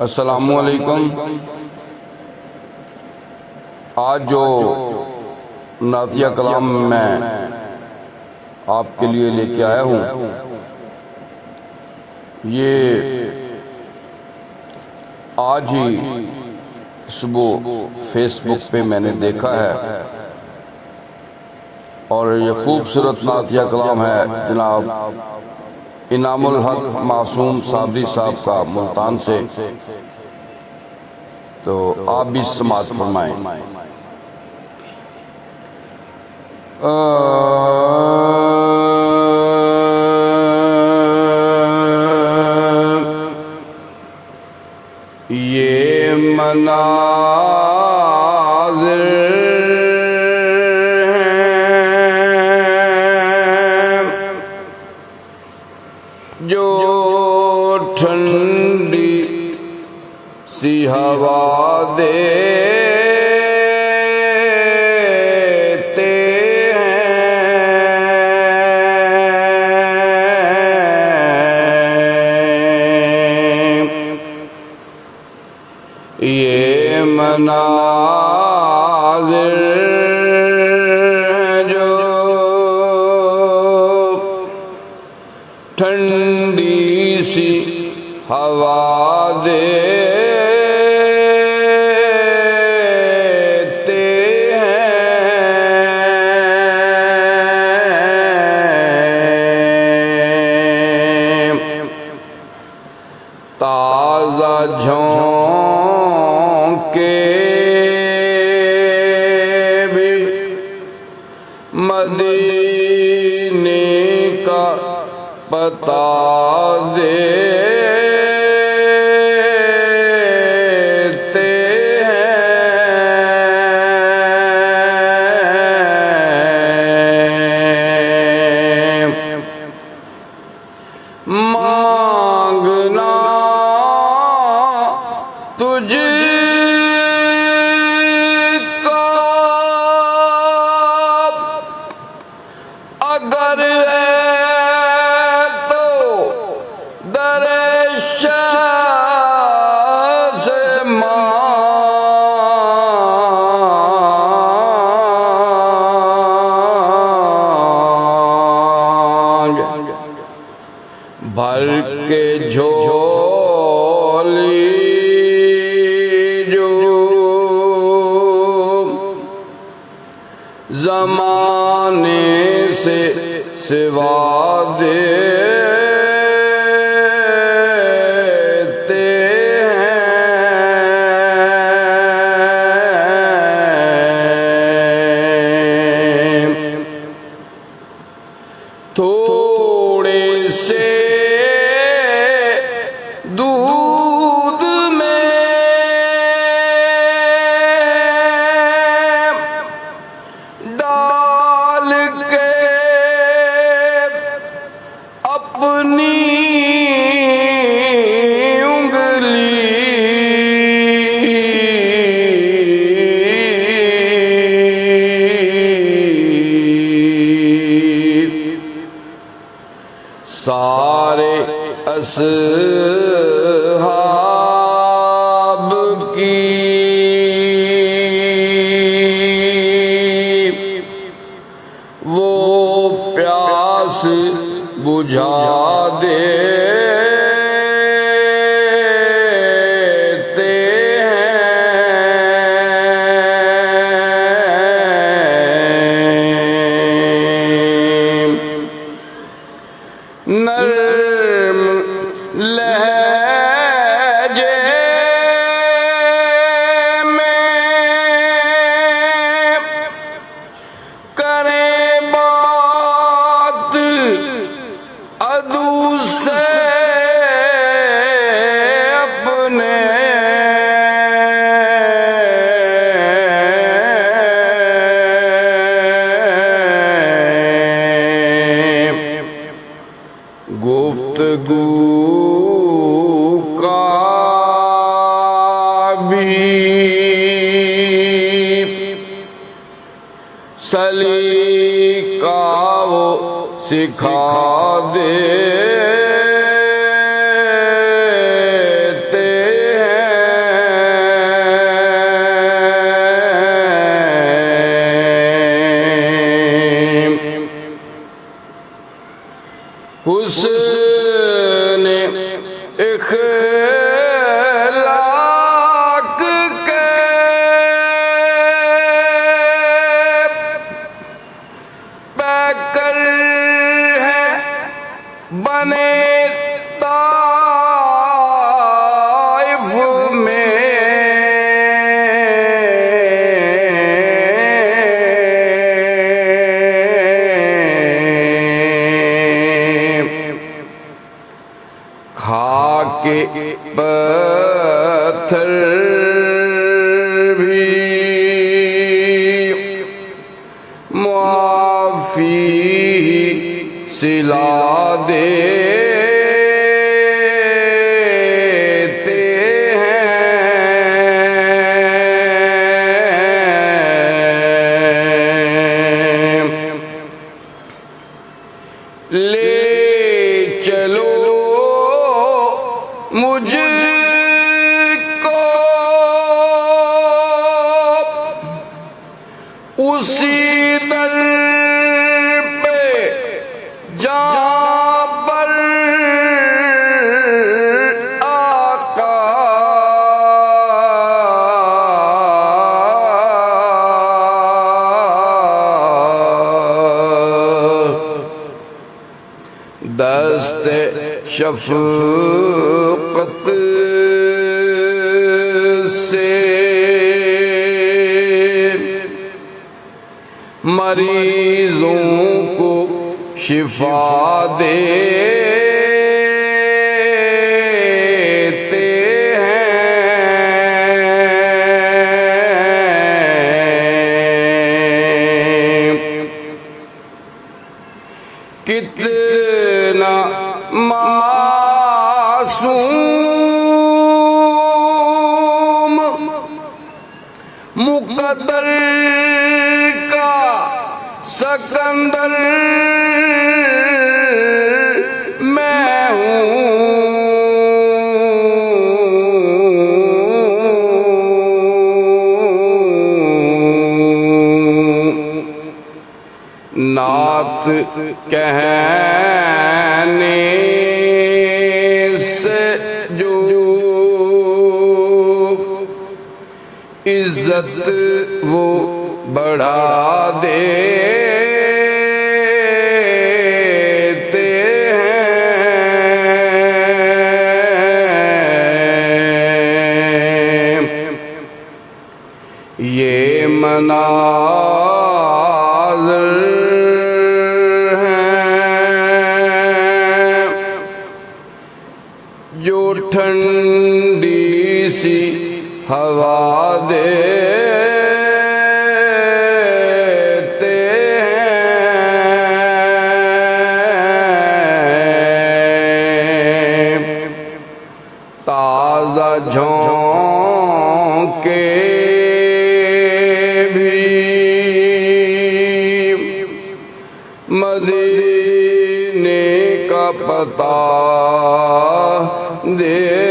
السلام علیکم۔ آج جو نعتیہ کلام میں آپ کے لیے لے کے آیا ہوں، یہ آج ہی صبح فیس بک پہ میں نے دیکھا ہے اور یہ خوبصورت نعتیہ کلام ہے جناب انعام الحق معصوم صابری صاحب کا ملتان سے، تو آپ بھی سماعت فرمائیں۔ یہ مناظر ہیں جو ٹھنڈی سی ہوا دیتے ہیں، یہ مناظر ہیں جو ٹھنڈی سی ہوا دیتے ہیں، تازہ جھونکے بھی مدینے کا پتہ دیتے ہیں، مانگنا تجھ کا اگر ہے تو در شاہ سے مانگ، بھر کے جھولی جو زمانے سے سوا دیتے ہیں، تھوڑے سے دودھ میں ڈال کے اپنی سارے اصحاب کی وہ پیاس بجھا دیتے ہیں، نرم لہجے میں کریں بات عدو سے اپنے، گفتگو کا بھی سلیقہ وہ سکھا دیتے ہیں، لاکھ کے پیکر ہیں بنے طائف میں، کھا کے پتھر بھی معافی سلا دیتے ہیں، لے چلو مجھ کو اسی در پہ جہاں پر آقا دست شفقت سے مریضوں کو شفا دیتے ہیں، کتنا معصوم مقدر کا سکندر میں ہوں، نعت کہنے سے جو عزت وہ بڑھا دیتے ہیں، یہ مناظر ہیں جو ٹھنڈی سی ہوا دیتے ہیں، تازہ جھونکے بھی مدینے کا پتہ دے